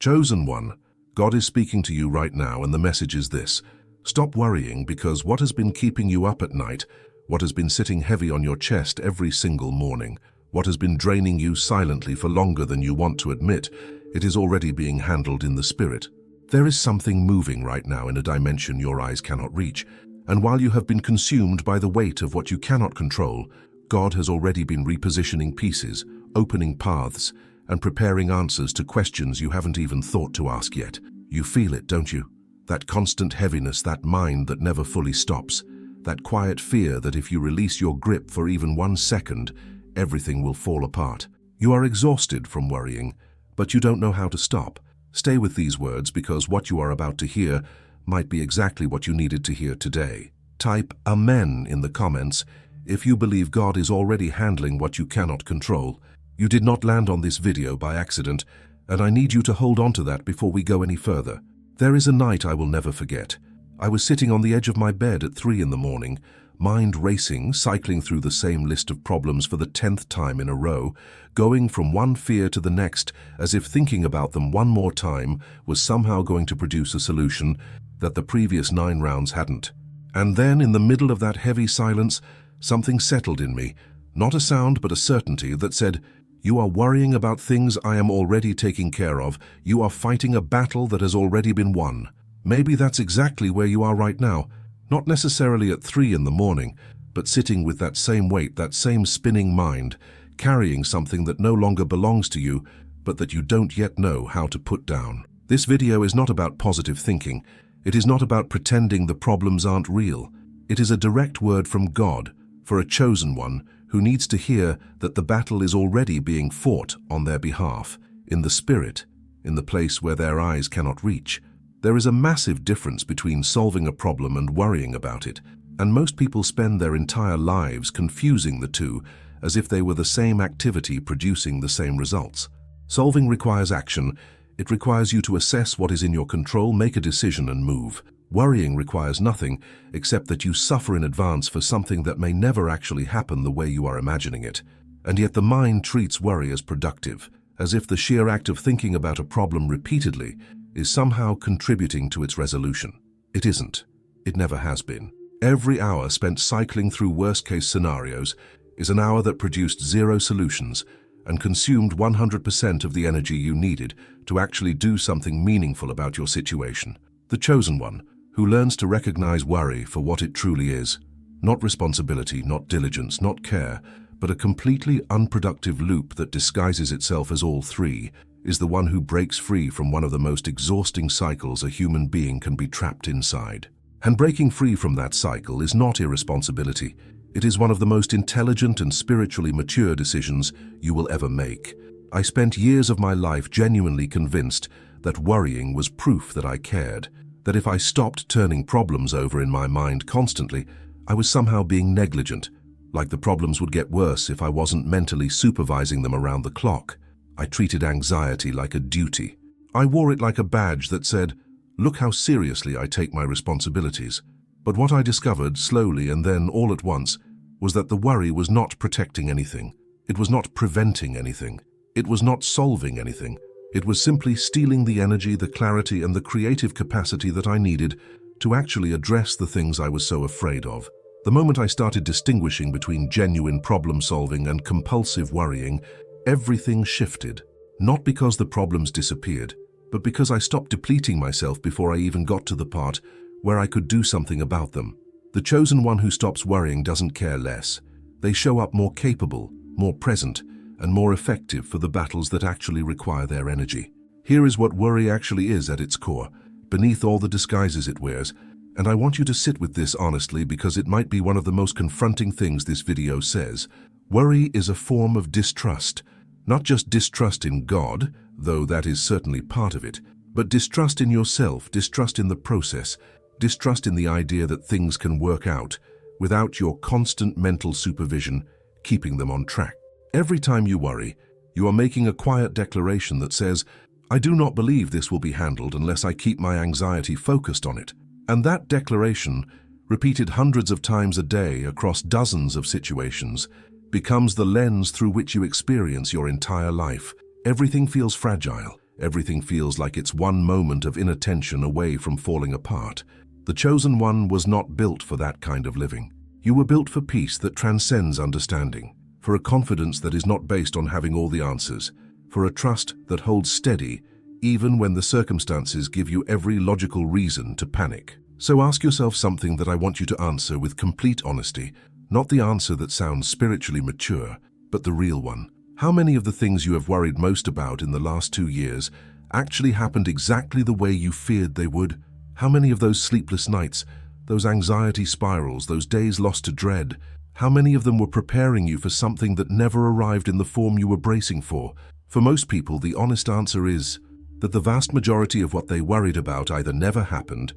Chosen one, God is speaking to you right now, and the message is this. Stop worrying, because what has been keeping you up at night, what has been sitting heavy on your chest every single morning, what has been draining you silently for longer than you want to admit, it is already being handled in the spirit. There is something moving right now in a dimension your eyes cannot reach, and while you have been consumed by the weight of what you cannot control, God has already been repositioning pieces, opening paths, and preparing answers to questions you haven't even thought to ask yet. You feel it, don't you? That constant heaviness, that mind that never fully stops, that quiet fear that if you release your grip for even 1 second, everything will fall apart. You are exhausted from worrying, but you don't know how to stop. Stay with these words, because what you are about to hear might be exactly what you needed to hear today. Type Amen in the comments if you believe God is already handling what you cannot control. You did not land on this video by accident, and I need you to hold on to that before we go any further. There is a night I will never forget. I was sitting on the edge of my bed at 3 in the morning, mind racing, cycling through the same list of problems for the 10th time in a row, going from one fear to the next, as if thinking about them one more time was somehow going to produce a solution that the previous 9 rounds hadn't. And then, in the middle of that heavy silence, something settled in me, not a sound but a certainty that said, "You are worrying about things I am already taking care of. You are fighting a battle that has already been won." Maybe that's exactly where you are right now, not necessarily at 3 in the morning, but sitting with that same weight, that same spinning mind, carrying something that no longer belongs to you, but that you don't yet know how to put down. This video is not about positive thinking. It is not about pretending the problems aren't real. It is a direct word from God for a chosen one who needs to hear that the battle is already being fought on their behalf, in the spirit, in the place where their eyes cannot reach. There is a massive difference between solving a problem and worrying about it, and most people spend their entire lives confusing the two as if they were the same activity producing the same results. Solving requires action. It requires you to assess what is in your control, make a decision, and move. Worrying requires nothing except that you suffer in advance for something that may never actually happen the way you are imagining it. And yet the mind treats worry as productive, as if the sheer act of thinking about a problem repeatedly is somehow contributing to its resolution. It isn't. It never has been. Every hour spent cycling through worst-case scenarios is an hour that produced 0 solutions and consumed 100% of the energy you needed to actually do something meaningful about your situation. The chosen one, who learns to recognize worry for what it truly is, not responsibility, not diligence, not care, but a completely unproductive loop that disguises itself as all three, is the one who breaks free from one of the most exhausting cycles a human being can be trapped inside. And breaking free from that cycle is not irresponsibility. It is one of the most intelligent and spiritually mature decisions you will ever make. I spent years of my life genuinely convinced that worrying was proof that I cared, that if I stopped turning problems over in my mind constantly, I was somehow being negligent, like the problems would get worse if I wasn't mentally supervising them around the clock. I treated anxiety like a duty. I wore it like a badge that said, "Look how seriously I take my responsibilities." But what I discovered slowly and then all at once was that the worry was not protecting anything. It was not preventing anything. It was not solving anything. It was simply stealing the energy, the clarity, and the creative capacity that I needed to actually address the things I was so afraid of. The moment I started distinguishing between genuine problem-solving and compulsive worrying, everything shifted. Not because the problems disappeared, but because I stopped depleting myself before I even got to the part where I could do something about them. The chosen one who stops worrying doesn't care less. They show up more capable, more present, and more effective for the battles that actually require their energy. Here is what worry actually is at its core, beneath all the disguises it wears, and I want you to sit with this honestly because it might be one of the most confronting things this video says. Worry is a form of distrust, not just distrust in God, though that is certainly part of it, but distrust in yourself, distrust in the process, distrust in the idea that things can work out without your constant mental supervision keeping them on track. Every time you worry, you are making a quiet declaration that says, "I do not believe this will be handled unless I keep my anxiety focused on it." And that declaration, repeated hundreds of times a day across dozens of situations, becomes the lens through which you experience your entire life. Everything feels fragile. Everything feels like it's one moment of inattention away from falling apart. The chosen one was not built for that kind of living. You were built for peace that transcends understanding, for a confidence that is not based on having all the answers, for a trust that holds steady even when the circumstances give you every logical reason to panic. So ask yourself something that I want you to answer with complete honesty, not the answer that sounds spiritually mature, but the real one. How many of the things you have worried most about in the last 2 years actually happened exactly the way you feared they would? How many of those sleepless nights, those anxiety spirals, those days lost to dread, how many of them were preparing you for something that never arrived in the form you were bracing for? For most people, the honest answer is that the vast majority of what they worried about either never happened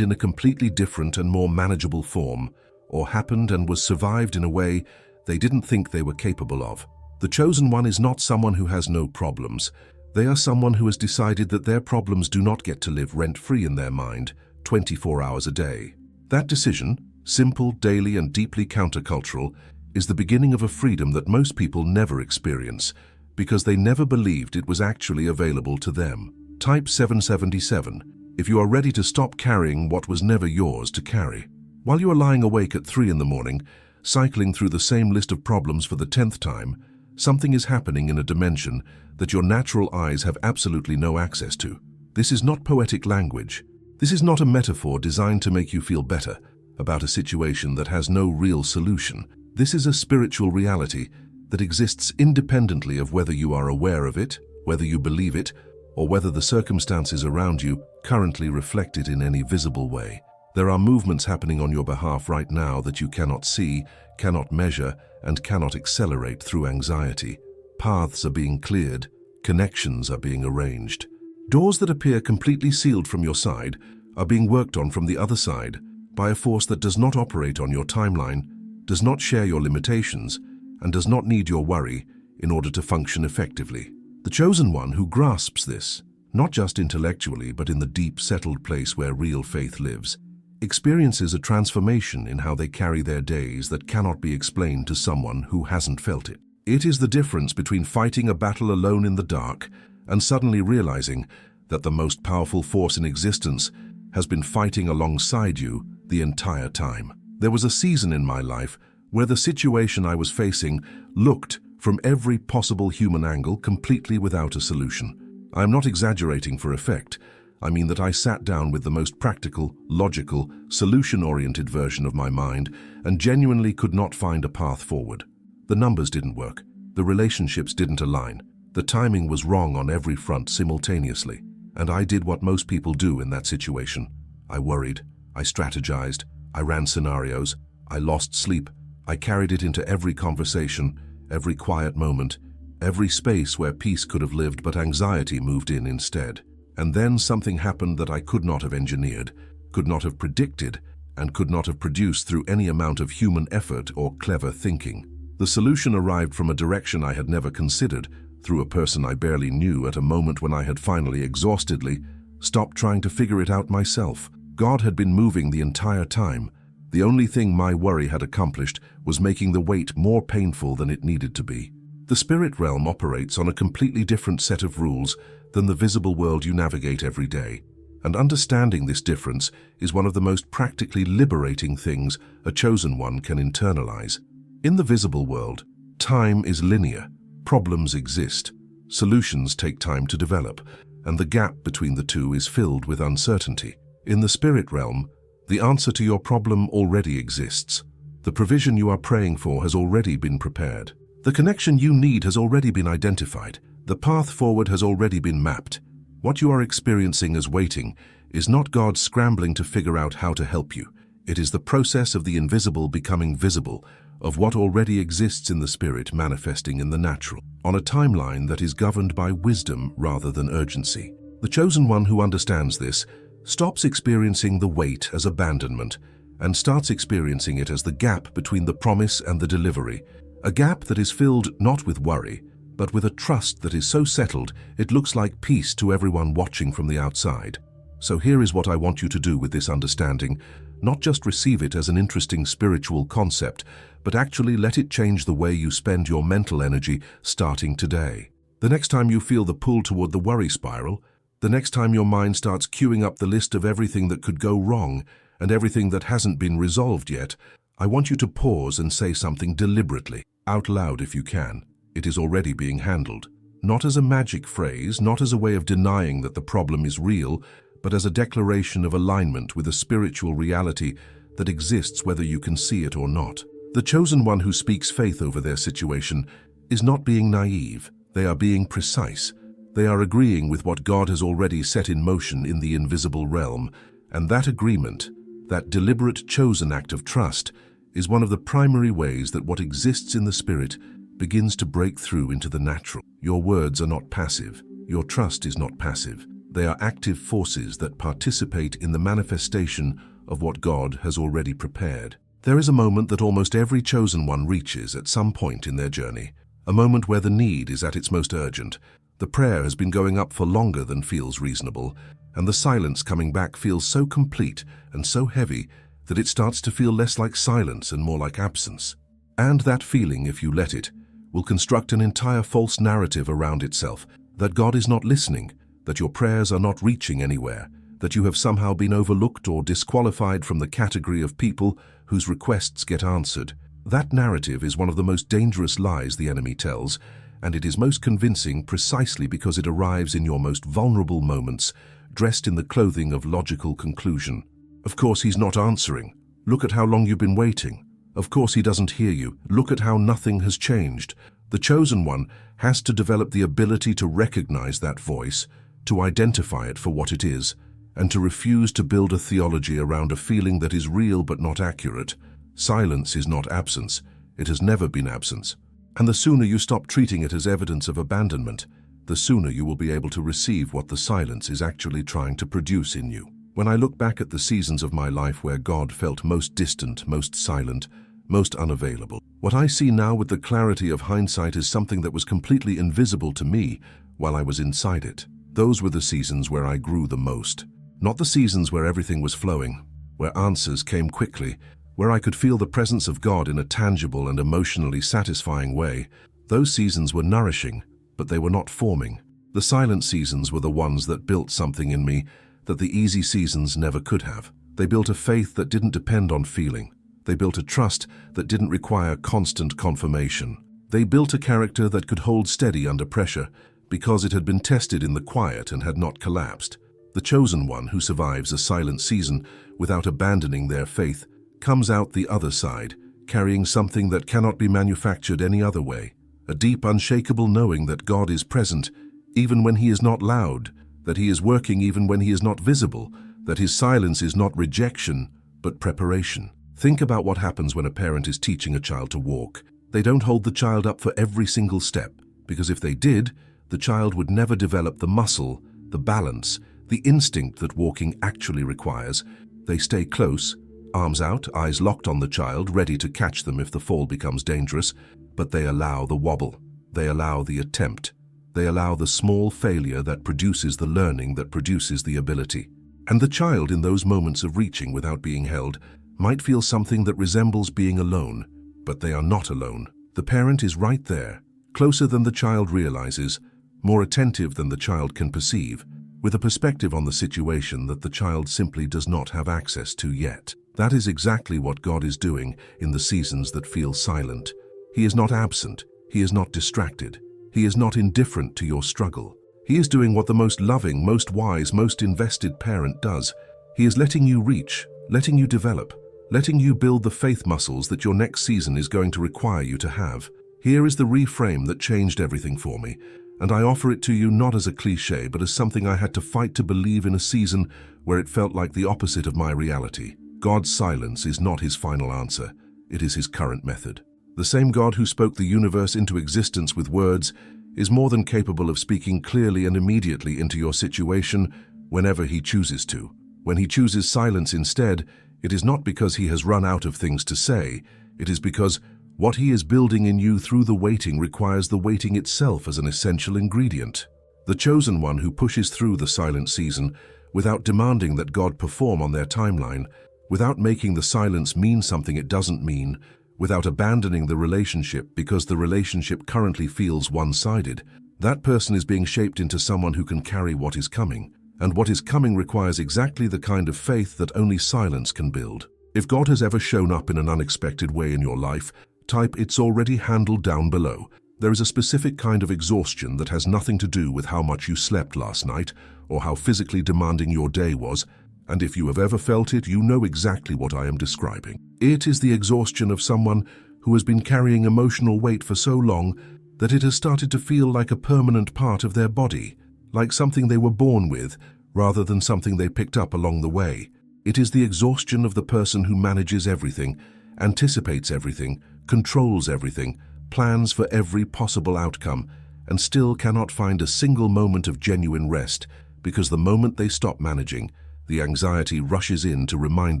in a completely different and more manageable form, or happened and was survived in a way they didn't think they were capable of. The chosen one is not someone who has no problems. They are someone who has decided that their problems do not get to live rent-free in their mind 24 hours a day. That decision, simple, daily, and deeply countercultural, is the beginning of a freedom that most people never experience because they never believed it was actually available to them. Type 777 if you are ready to stop carrying what was never yours to carry. While you are lying awake at 3 in the morning, cycling through the same list of problems for the 10th time, something is happening in a dimension that your natural eyes have absolutely no access to. This is not poetic language. This is not a metaphor designed to make you feel better about a situation that has no real solution. This is a spiritual reality that exists independently of whether you are aware of it, whether you believe it, or whether the circumstances around you currently reflect it in any visible way. There are movements happening on your behalf right now that you cannot see, cannot measure, and cannot accelerate through anxiety. Paths are being cleared, connections are being arranged. Doors that appear completely sealed from your side are being worked on from the other side by a force that does not operate on your timeline, does not share your limitations, and does not need your worry in order to function effectively. The chosen one who grasps this, not just intellectually but in the deep, settled place where real faith lives, experiences a transformation in how they carry their days that cannot be explained to someone who hasn't felt it. It is the difference between fighting a battle alone in the dark and suddenly realizing that the most powerful force in existence has been fighting alongside you the entire time. There was a season in my life where the situation I was facing looked from every possible human angle completely without a solution. I am not exaggerating for effect. I mean that I sat down with the most practical, logical, solution-oriented version of my mind and genuinely could not find a path forward. The numbers didn't work. The relationships didn't align. The timing was wrong on every front simultaneously. And I did what most people do in that situation. I worried. I strategized. I ran scenarios. I lost sleep. I carried it into every conversation, every quiet moment, every space where peace could have lived but anxiety moved in instead. And then something happened that I could not have engineered, could not have predicted, and could not have produced through any amount of human effort or clever thinking. The solution arrived from a direction I had never considered, through a person I barely knew at a moment when I had finally exhaustedly stopped trying to figure it out myself. God had been moving the entire time. The only thing my worry had accomplished was making the wait more painful than it needed to be. The spirit realm operates on a completely different set of rules than the visible world you navigate every day. And understanding this difference is one of the most practically liberating things a chosen one can internalize. In the visible world, time is linear. Problems exist. Solutions take time to develop, and the gap between the two is filled with uncertainty. In the spirit realm, the answer to your problem already exists. The provision you are praying for has already been prepared. The connection you need has already been identified. The path forward has already been mapped. What you are experiencing as waiting is not God scrambling to figure out how to help you. It is the process of the invisible becoming visible, of what already exists in the spirit manifesting in the natural, on a timeline that is governed by wisdom rather than urgency. The chosen one who understands this stops experiencing the wait as abandonment and starts experiencing it as the gap between the promise and the delivery, a gap that is filled not with worry, but with a trust that is so settled it looks like peace to everyone watching from the outside. So here is what I want you to do with this understanding. Not just receive it as an interesting spiritual concept, but actually let it change the way you spend your mental energy starting today. The next time you feel the pull toward the worry spiral, the next time your mind starts queuing up the list of everything that could go wrong and everything that hasn't been resolved yet, I want you to pause and say something deliberately, out loud if you can. It is already being handled. Not as a magic phrase, not as a way of denying that the problem is real, but as a declaration of alignment with a spiritual reality that exists whether you can see it or not. The chosen one who speaks faith over their situation is not being naive. They are being precise. They are agreeing with what God has already set in motion in the invisible realm, and that agreement, that deliberate chosen act of trust, is one of the primary ways that what exists in the spirit begins to break through into the natural. Your words are not passive. Your trust is not passive. They are active forces that participate in the manifestation of what God has already prepared. There is a moment that almost every chosen one reaches at some point in their journey, a moment where the need is at its most urgent. The prayer has been going up for longer than feels reasonable, and the silence coming back feels so complete and so heavy that it starts to feel less like silence and more like absence. And that feeling, if you let it, will construct an entire false narrative around itself, that God is not listening, that your prayers are not reaching anywhere, that you have somehow been overlooked or disqualified from the category of people whose requests get answered. That narrative is one of the most dangerous lies the enemy tells, and it is most convincing precisely because it arrives in your most vulnerable moments, dressed in the clothing of logical conclusion. Of course he's not answering. Look at how long you've been waiting. Of course he doesn't hear you. Look at how nothing has changed. The chosen one has to develop the ability to recognize that voice, to identify it for what it is, and to refuse to build a theology around a feeling that is real but not accurate. Silence is not absence. It has never been absence. And the sooner you stop treating it as evidence of abandonment, the sooner you will be able to receive what the silence is actually trying to produce in you. When I look back at the seasons of my life where God felt most distant, most silent, most unavailable, what I see now with the clarity of hindsight is something that was completely invisible to me while I was inside it. Those were the seasons where I grew the most. Not the seasons where everything was flowing, where answers came quickly, where I could feel the presence of God in a tangible and emotionally satisfying way. Those seasons were nourishing, but they were not forming. The silent seasons were the ones that built something in me that the easy seasons never could have. They built a faith that didn't depend on feeling. They built a trust that didn't require constant confirmation. They built a character that could hold steady under pressure because it had been tested in the quiet and had not collapsed. The chosen one who survives a silent season without abandoning their faith comes out the other side, carrying something that cannot be manufactured any other way. A deep, unshakable knowing that God is present, even when he is not loud, that he is working even when he is not visible, that his silence is not rejection, but preparation. Think about what happens when a parent is teaching a child to walk. They don't hold the child up for every single step, because if they did, the child would never develop the muscle, the balance, the instinct that walking actually requires. They stay close, arms out, eyes locked on the child, ready to catch them if the fall becomes dangerous, but they allow the wobble. They allow the attempt. They allow the small failure that produces the learning that produces the ability. And the child in those moments of reaching without being held might feel something that resembles being alone, but they are not alone. The parent is right there, closer than the child realizes, more attentive than the child can perceive, with a perspective on the situation that the child simply does not have access to yet. That is exactly what God is doing in the seasons that feel silent. He is not absent. He is not distracted. He is not indifferent to your struggle. He is doing what the most loving, most wise, most invested parent does. He is letting you reach, letting you develop, letting you build the faith muscles that your next season is going to require you to have. Here is the reframe that changed everything for me, and I offer it to you not as a cliche, but as something I had to fight to believe in a season where it felt like the opposite of my reality. God's silence is not his final answer. It is his current method. The same God who spoke the universe into existence with words is more than capable of speaking clearly and immediately into your situation whenever he chooses to. When he chooses silence instead, it is not because he has run out of things to say. It is because what he is building in you through the waiting requires the waiting itself as an essential ingredient. The chosen one who pushes through the silent season without demanding that God perform on their timeline, without making the silence mean something it doesn't mean, without abandoning the relationship because the relationship currently feels one-sided, That person is being shaped into someone who can carry what is coming, and what is coming requires exactly the kind of faith that only silence can build. If God has ever shown up in an unexpected way in your life, type "It's already handled" down below. There is a specific kind of exhaustion that has nothing to do with how much you slept last night or how physically demanding your day was, and if you have ever felt it, you know exactly what I am describing. It is the exhaustion of someone who has been carrying emotional weight for so long that it has started to feel like a permanent part of their body, like something they were born with rather than something they picked up along the way. It is the exhaustion of the person who manages everything, anticipates everything, controls everything, plans for every possible outcome, and still cannot find a single moment of genuine rest because the moment they stop managing, the anxiety rushes in to remind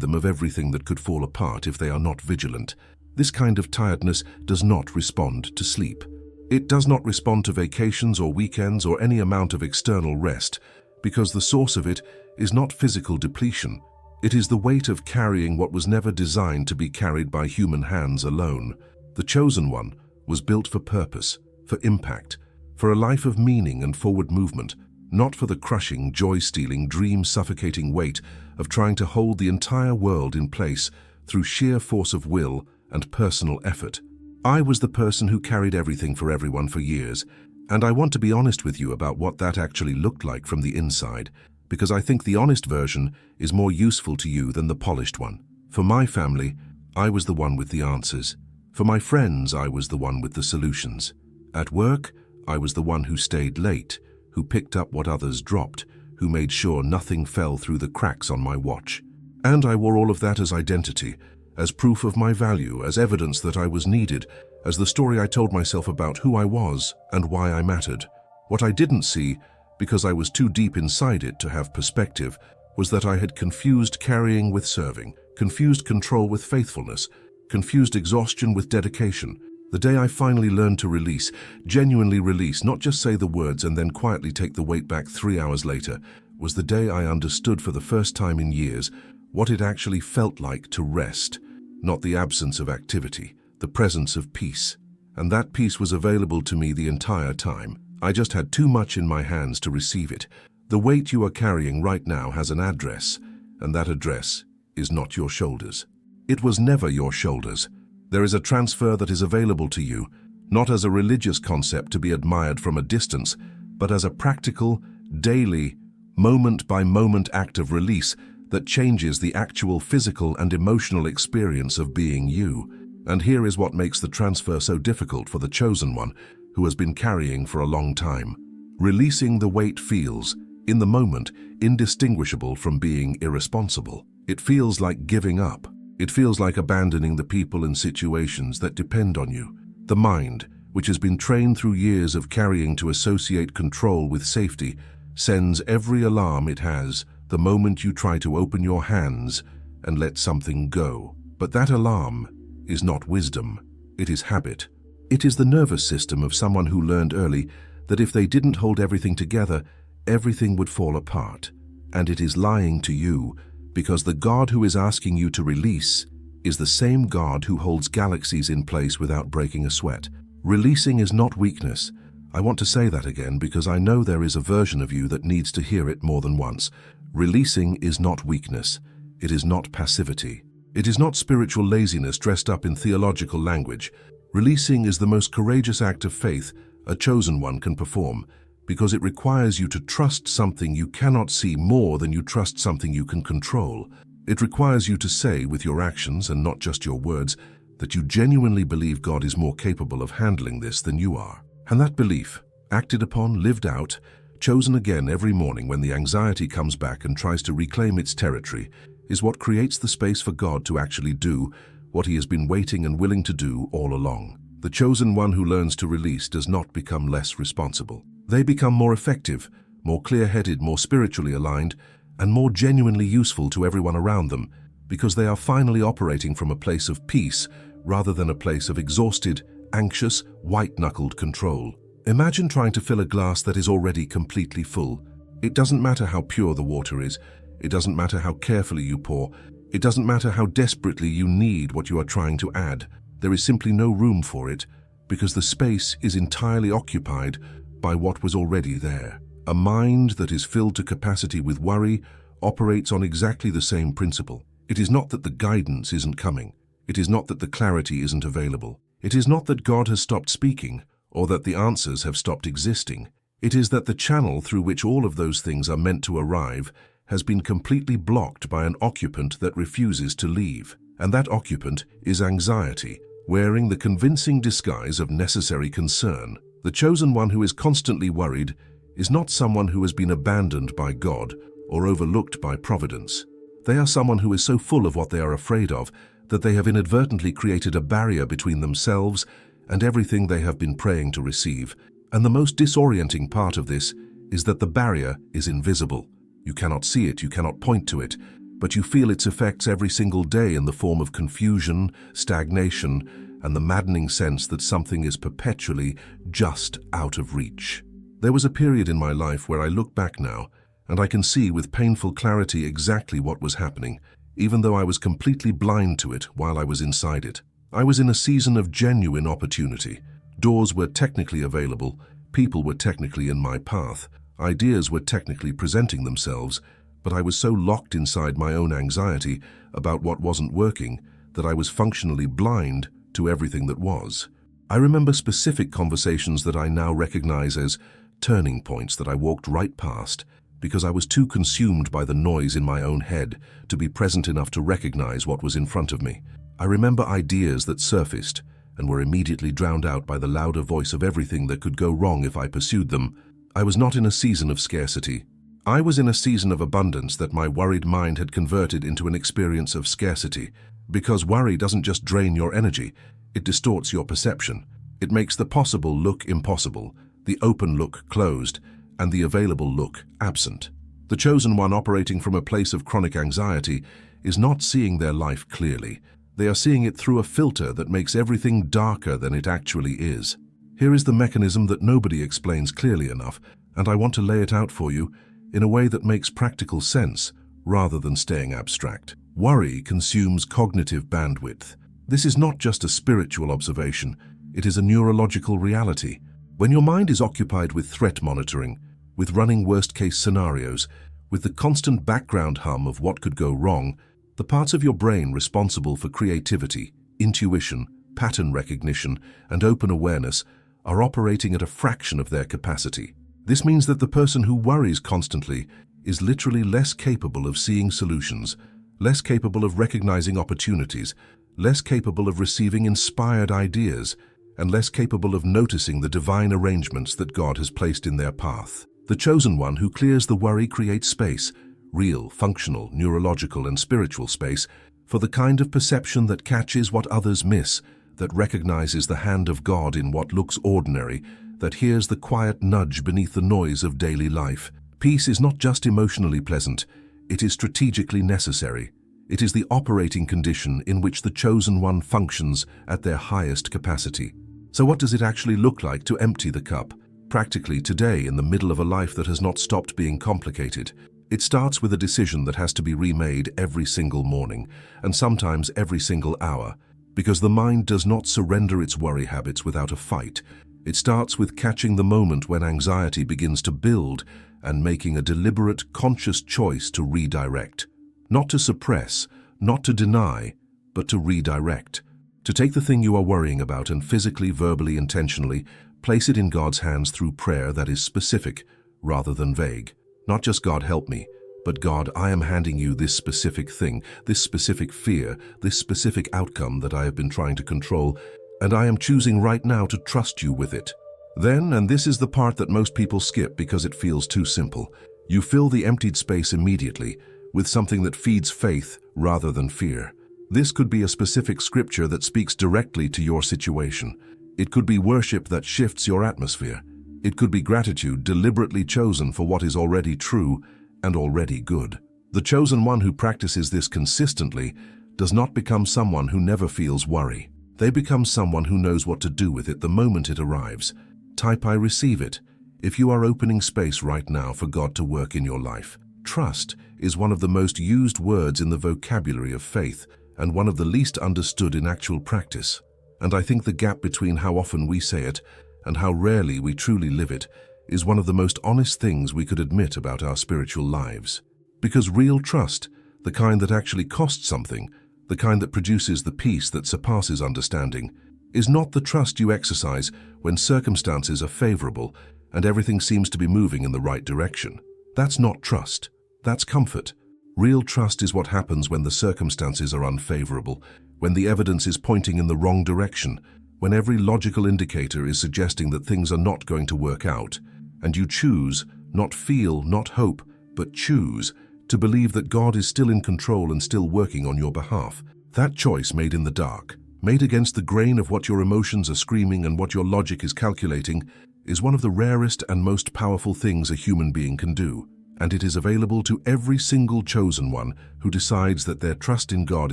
them of everything that could fall apart if they are not vigilant. This kind of tiredness does not respond to sleep. It does not respond to vacations or weekends or any amount of external rest, because the source of it is not physical depletion. It is the weight of carrying what was never designed to be carried by human hands alone. The chosen one was built for purpose, for impact, for a life of meaning and forward movement, not for the crushing, joy-stealing, dream-suffocating weight of trying to hold the entire world in place through sheer force of will and personal effort. I was the person who carried everything for everyone for years, and I want to be honest with you about what that actually looked like from the inside, because I think the honest version is more useful to you than the polished one. For my family, I was the one with the answers. For my friends, I was the one with the solutions. At work, I was the one who stayed late, who picked up what others dropped, who made sure nothing fell through the cracks on my watch. And I wore all of that as identity, as proof of my value, as evidence that I was needed, as the story I told myself about who I was and why I mattered. What I didn't see, because I was too deep inside it to have perspective, was that I had confused carrying with serving, confused control with faithfulness, confused exhaustion with dedication. The day I finally learned to release, genuinely release, not just say the words and then quietly take the weight back 3 hours later, was the day I understood for the first time in years what it actually felt like to rest, not the absence of activity, the presence of peace. And that peace was available to me the entire time. I just had too much in my hands to receive it. The weight you are carrying right now has an address, and that address is not your shoulders. It was never your shoulders. There is a transfer that is available to you, not as a religious concept to be admired from a distance, but as a practical, daily, moment-by-moment act of release that changes the actual physical and emotional experience of being you. And here is what makes the transfer so difficult for the chosen one, who has been carrying for a long time. Releasing the weight feels, in the moment, indistinguishable from being irresponsible. It feels like giving up. It feels like abandoning the people and situations that depend on you. The mind, which has been trained through years of carrying to associate control with safety, sends every alarm it has the moment you try to open your hands and let something go. But that alarm is not wisdom, it is habit. It is the nervous system of someone who learned early that if they didn't hold everything together, everything would fall apart. And it is lying to you, because the God who is asking you to release is the same God who holds galaxies in place without breaking a sweat. Releasing is not weakness. I want to say that again because I know there is a version of you that needs to hear it more than once. Releasing is not weakness. It is not passivity. It is not spiritual laziness dressed up in theological language. Releasing is the most courageous act of faith a chosen one can perform, because it requires you to trust something you cannot see more than you trust something you can control. It requires you to say with your actions and not just your words that you genuinely believe God is more capable of handling this than you are. And that belief, acted upon, lived out, chosen again every morning when the anxiety comes back and tries to reclaim its territory, is what creates the space for God to actually do what he has been waiting and willing to do all along. The chosen one who learns to release does not become less responsible. They become more effective, more clear-headed, more spiritually aligned, and more genuinely useful to everyone around them, because they are finally operating from a place of peace rather than a place of exhausted, anxious, white-knuckled control. Imagine trying to fill a glass that is already completely full. It doesn't matter how pure the water is. It doesn't matter how carefully you pour. It doesn't matter how desperately you need what you are trying to add. There is simply no room for it, because the space is entirely occupied by what was already there. A mind that is filled to capacity with worry operates on exactly the same principle. It is not that the guidance isn't coming. It is not that the clarity isn't available. It is not that God has stopped speaking or that the answers have stopped existing. It is that the channel through which all of those things are meant to arrive has been completely blocked by an occupant that refuses to leave. And that occupant is anxiety, wearing the convincing disguise of necessary concern. The chosen one who is constantly worried is not someone who has been abandoned by God or overlooked by providence. They are someone who is so full of what they are afraid of that they have inadvertently created a barrier between themselves and everything they have been praying to receive. And the most disorienting part of this is that the barrier is invisible. You cannot see it, you cannot point to it, but you feel its effects every single day in the form of confusion, stagnation, and the maddening sense that something is perpetually just out of reach. There was a period in my life where I look back now, and I can see with painful clarity exactly what was happening, even though I was completely blind to it while I was inside it. I was in a season of genuine opportunity. Doors were technically available, people were technically in my path, ideas were technically presenting themselves, but I was so locked inside my own anxiety about what wasn't working that I was functionally blind to everything that was. I remember specific conversations that I now recognize as turning points that I walked right past because I was too consumed by the noise in my own head to be present enough to recognize what was in front of me. I remember ideas that surfaced and were immediately drowned out by the louder voice of everything that could go wrong if I pursued them. I was not in a season of scarcity. I was in a season of abundance that my worried mind had converted into an experience of scarcity, because worry doesn't just drain your energy, it distorts your perception. It makes the possible look impossible, the open look closed, and the available look absent. The chosen one operating from a place of chronic anxiety is not seeing their life clearly. They are seeing it through a filter that makes everything darker than it actually is. Here is the mechanism that nobody explains clearly enough, and I want to lay it out for you in a way that makes practical sense rather than staying abstract. Worry consumes cognitive bandwidth. This is not just a spiritual observation, it is a neurological reality. When your mind is occupied with threat monitoring, with running worst-case scenarios, with the constant background hum of what could go wrong, the parts of your brain responsible for creativity, intuition, pattern recognition, and open awareness are operating at a fraction of their capacity. This means that the person who worries constantly is literally less capable of seeing solutions, less capable of recognizing opportunities, less capable of receiving inspired ideas, and less capable of noticing the divine arrangements that God has placed in their path. The chosen one who clears the worry creates space, real, functional, neurological, and spiritual space, for the kind of perception that catches what others miss, that recognizes the hand of God in what looks ordinary, that hears the quiet nudge beneath the noise of daily life. Peace is not just emotionally pleasant, it is strategically necessary. It is the operating condition in which the chosen one functions at their highest capacity. So what does it actually look like to empty the cup? Practically today, in the middle of a life that has not stopped being complicated, it starts with a decision that has to be remade every single morning, and sometimes every single hour, because the mind does not surrender its worry habits without a fight. It starts with catching the moment when anxiety begins to build and making a deliberate, conscious choice to redirect. Not to suppress, not to deny, but to redirect. To take the thing you are worrying about and physically, verbally, intentionally, place it in God's hands through prayer that is specific rather than vague. Not just God help me, but God, I am handing you this specific thing, this specific fear, this specific outcome that I have been trying to control, and I am choosing right now to trust you with it. Then, and this is the part that most people skip because it feels too simple, you fill the emptied space immediately with something that feeds faith rather than fear. This could be a specific scripture that speaks directly to your situation. It could be worship that shifts your atmosphere. It could be gratitude deliberately chosen for what is already true and already good. The chosen one who practices this consistently does not become someone who never feels worry. They become someone who knows what to do with it the moment it arrives. Type I receive it if you are opening space right now for God to work in your life. Trust is one of the most used words in the vocabulary of faith and one of the least understood in actual practice. And I think the gap between how often we say it and how rarely we truly live it is one of the most honest things we could admit about our spiritual lives. Because real trust, the kind that actually costs something, the kind that produces the peace that surpasses understanding, is not the trust you exercise when circumstances are favorable and everything seems to be moving in the right direction. That's not trust. That's comfort. Real trust is what happens when the circumstances are unfavorable, when the evidence is pointing in the wrong direction, when every logical indicator is suggesting that things are not going to work out, and you choose, not feel, not hope, but choose, to believe that God is still in control and still working on your behalf. That choice made in the dark, made against the grain of what your emotions are screaming and what your logic is calculating, is one of the rarest and most powerful things a human being can do. And it is available to every single chosen one who decides that their trust in God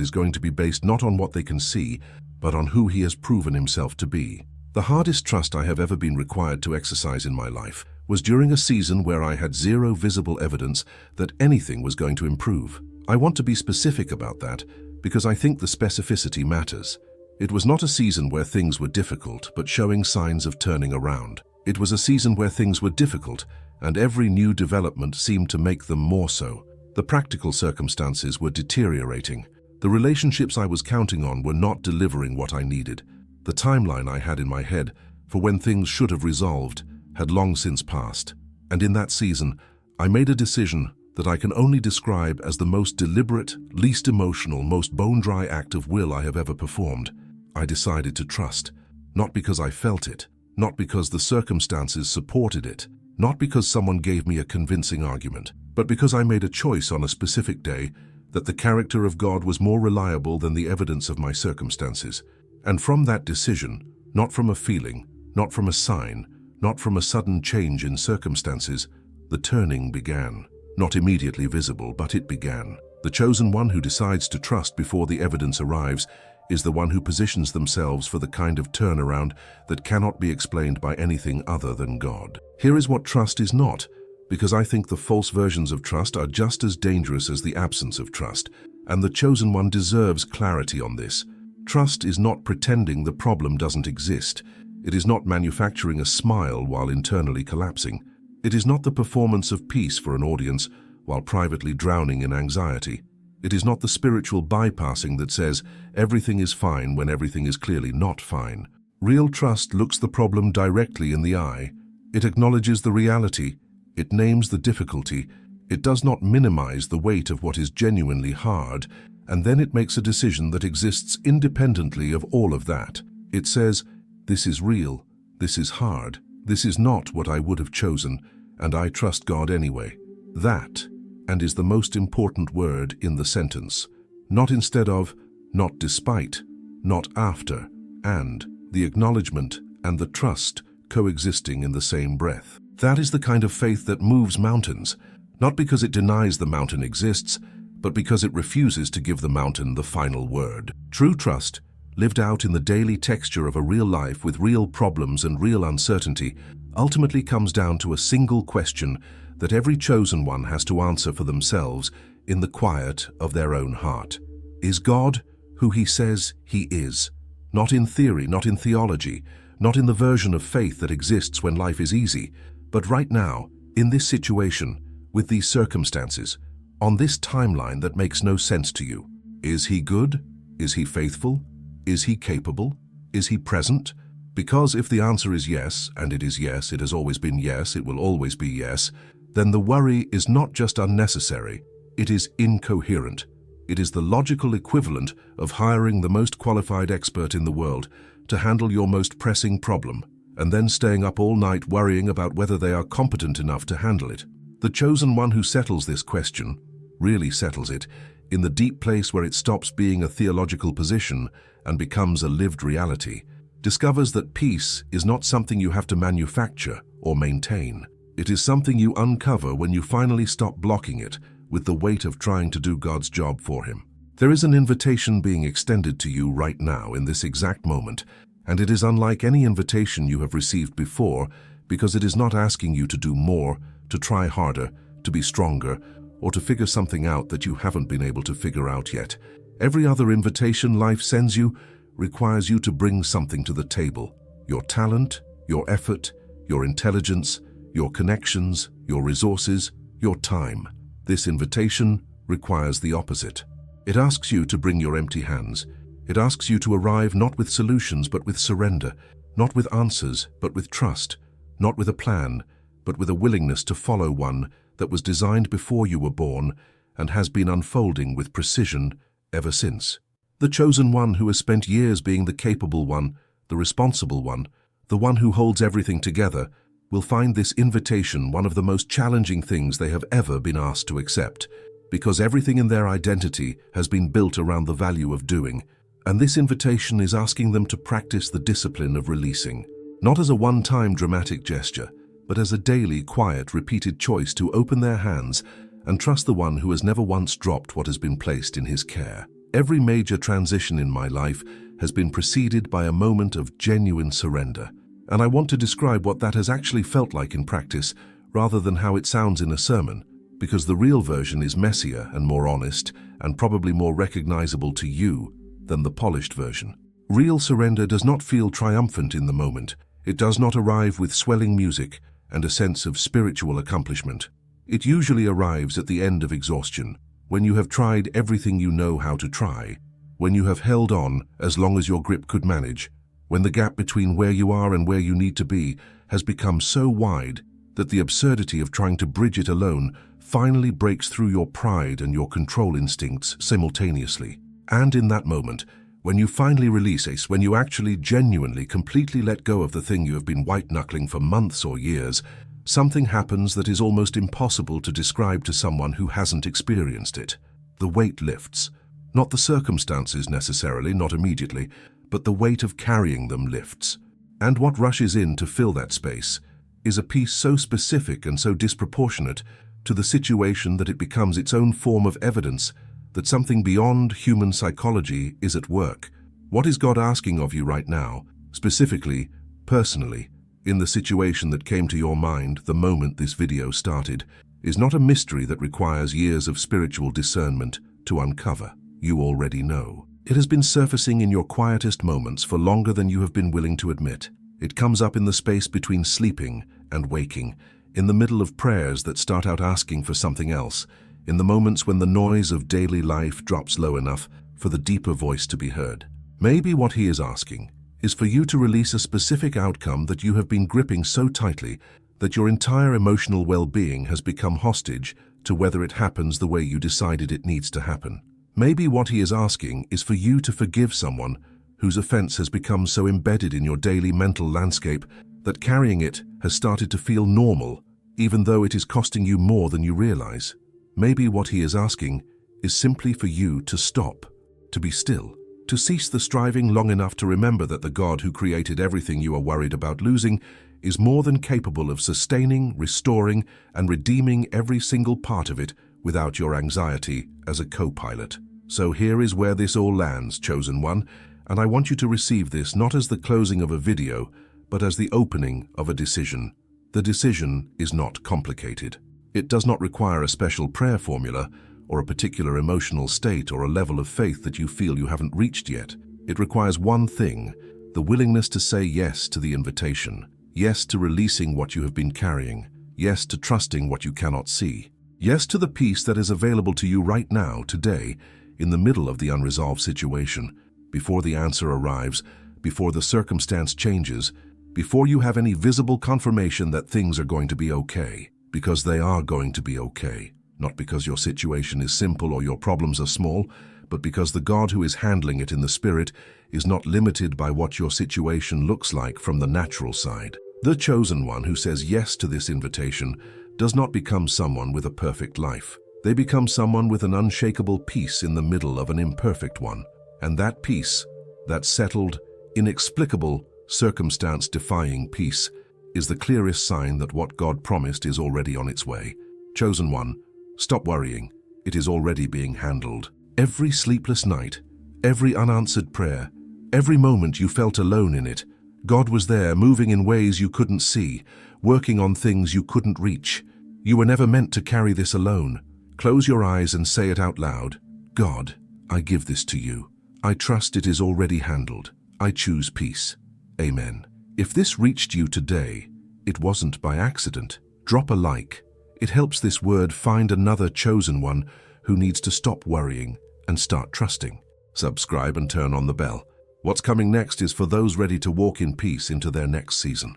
is going to be based not on what they can see, but on who He has proven Himself to be. The hardest trust I have ever been required to exercise in my life was during a season where I had zero visible evidence that anything was going to improve. I want to be specific about that because I think the specificity matters. It was not a season where things were difficult, but showing signs of turning around. It was a season where things were difficult, and every new development seemed to make them more so. The practical circumstances were deteriorating. The relationships I was counting on were not delivering what I needed. The timeline I had in my head for when things should have resolved had long since passed. And in that season, I made a decision that I can only describe as the most deliberate, least emotional, most bone-dry act of will I have ever performed. I decided to trust, not because I felt it, not because the circumstances supported it, not because someone gave me a convincing argument, but because I made a choice on a specific day that the character of God was more reliable than the evidence of my circumstances. And from that decision, not from a feeling, not from a sign, not from a sudden change in circumstances, the turning began. Not immediately visible, but it began. The chosen one who decides to trust before the evidence arrives is the one who positions themselves for the kind of turnaround that cannot be explained by anything other than God. Here is what trust is not, because I think the false versions of trust are just as dangerous as the absence of trust, and the chosen one deserves clarity on this. Trust is not pretending the problem doesn't exist. It is not manufacturing a smile while internally collapsing. It is not the performance of peace for an audience while privately drowning in anxiety. It is not the spiritual bypassing that says everything is fine when everything is clearly not fine. Real trust looks the problem directly in the eye. It acknowledges the reality. It names the difficulty. It does not minimize the weight of what is genuinely hard, and then it makes a decision that exists independently of all of that. It says, this is real, this is hard, this is not what I would have chosen, and I trust God anyway. That, and is the most important word in the sentence. Not instead of, not despite, not after, and, the acknowledgement and the trust coexisting in the same breath. That is the kind of faith that moves mountains, not because it denies the mountain exists, but because it refuses to give the mountain the final word. True trust, lived out in the daily texture of a real life with real problems and real uncertainty, ultimately comes down to a single question that every chosen one has to answer for themselves in the quiet of their own heart. Is God who He says He is? Not in theory, not in theology, not in the version of faith that exists when life is easy, but right now, in this situation, with these circumstances, on this timeline that makes no sense to you. Is He good? Is He faithful? Is He capable? Is He present? Because if the answer is yes, and it is yes, it has always been yes, it will always be yes, then the worry is not just unnecessary, it is incoherent. It is the logical equivalent of hiring the most qualified expert in the world to handle your most pressing problem, and then staying up all night worrying about whether they are competent enough to handle it. The chosen one who settles this question, really settles it, in the deep place where it stops being a theological position and becomes a lived reality, discovers that peace is not something you have to manufacture or maintain. It is something you uncover when you finally stop blocking it with the weight of trying to do God's job for Him. There is an invitation being extended to you right now in this exact moment, and it is unlike any invitation you have received before because it is not asking you to do more, to try harder, to be stronger, or to figure something out that you haven't been able to figure out yet. Every other invitation life sends you requires you to bring something to the table. Your talent, your effort, your intelligence, your connections, your resources, your time. This invitation requires the opposite. It asks you to bring your empty hands. It asks you to arrive not with solutions but with surrender, not with answers but with trust, not with a plan but with a willingness to follow one that was designed before you were born and has been unfolding with precision ever since. The chosen one who has spent years being the capable one, the responsible one, the one who holds everything together, will find this invitation one of the most challenging things they have ever been asked to accept, because everything in their identity has been built around the value of doing, and this invitation is asking them to practice the discipline of releasing, not as a one-time dramatic gesture, but as a daily, quiet, repeated choice to open their hands and trust the one who has never once dropped what has been placed in his care. Every major transition in my life has been preceded by a moment of genuine surrender, and I want to describe what that has actually felt like in practice rather than how it sounds in a sermon, because the real version is messier and more honest and probably more recognizable to you than the polished version. Real surrender does not feel triumphant in the moment. It does not arrive with swelling music and a sense of spiritual accomplishment. It usually arrives at the end of exhaustion, when you have tried everything you know how to try, when you have held on as long as your grip could manage, when the gap between where you are and where you need to be has become so wide that the absurdity of trying to bridge it alone finally breaks through your pride and your control instincts simultaneously. And in that moment, when you finally release it, when you actually genuinely, completely let go of the thing you have been white-knuckling for months or years, something happens that is almost impossible to describe to someone who hasn't experienced it. The weight lifts. Not the circumstances necessarily, not immediately, but the weight of carrying them lifts. And what rushes in to fill that space is a peace so specific and so disproportionate to the situation that it becomes its own form of evidence that something beyond human psychology is at work. What is God asking of you right now, specifically, personally, in the situation that came to your mind the moment this video started, is not a mystery that requires years of spiritual discernment to uncover. You already know. It has been surfacing in your quietest moments for longer than you have been willing to admit. It comes up in the space between sleeping and waking, in the middle of prayers that start out asking for something else, in the moments when the noise of daily life drops low enough for the deeper voice to be heard. Maybe what he is asking is for you to release a specific outcome that you have been gripping so tightly that your entire emotional well-being has become hostage to whether it happens the way you decided it needs to happen. Maybe what he is asking is for you to forgive someone whose offense has become so embedded in your daily mental landscape that carrying it has started to feel normal, even though it is costing you more than you realize. Maybe what he is asking is simply for you to stop, to be still, to cease the striving long enough to remember that the God who created everything you are worried about losing is more than capable of sustaining, restoring, and redeeming every single part of it without your anxiety as a co-pilot. So here is where this all lands, chosen one, and I want you to receive this not as the closing of a video, but as the opening of a decision. The decision is not complicated. It does not require a special prayer formula or a particular emotional state or a level of faith that you feel you haven't reached yet. It requires one thing: the willingness to say yes to the invitation, yes to releasing what you have been carrying, yes to trusting what you cannot see, yes to the peace that is available to you right now, today, in the middle of the unresolved situation, before the answer arrives, before the circumstance changes, before you have any visible confirmation that things are going to be okay. Because they are going to be okay. Not because your situation is simple or your problems are small, but because the God who is handling it in the spirit is not limited by what your situation looks like from the natural side. The chosen one who says yes to this invitation does not become someone with a perfect life. They become someone with an unshakable peace in the middle of an imperfect one. And that peace, that settled, inexplicable, circumstance-defying peace, is the clearest sign that what God promised is already on its way. Chosen one, stop worrying. It is already being handled. Every sleepless night, every unanswered prayer, every moment you felt alone in it, God was there, moving in ways you couldn't see, working on things you couldn't reach. You were never meant to carry this alone. Close your eyes and say it out loud. God, I give this to you. I trust it is already handled. I choose peace. Amen. If this reached you today, it wasn't by accident. Drop a like. It helps this word find another chosen one who needs to stop worrying and start trusting. Subscribe and turn on the bell. What's coming next is for those ready to walk in peace into their next season.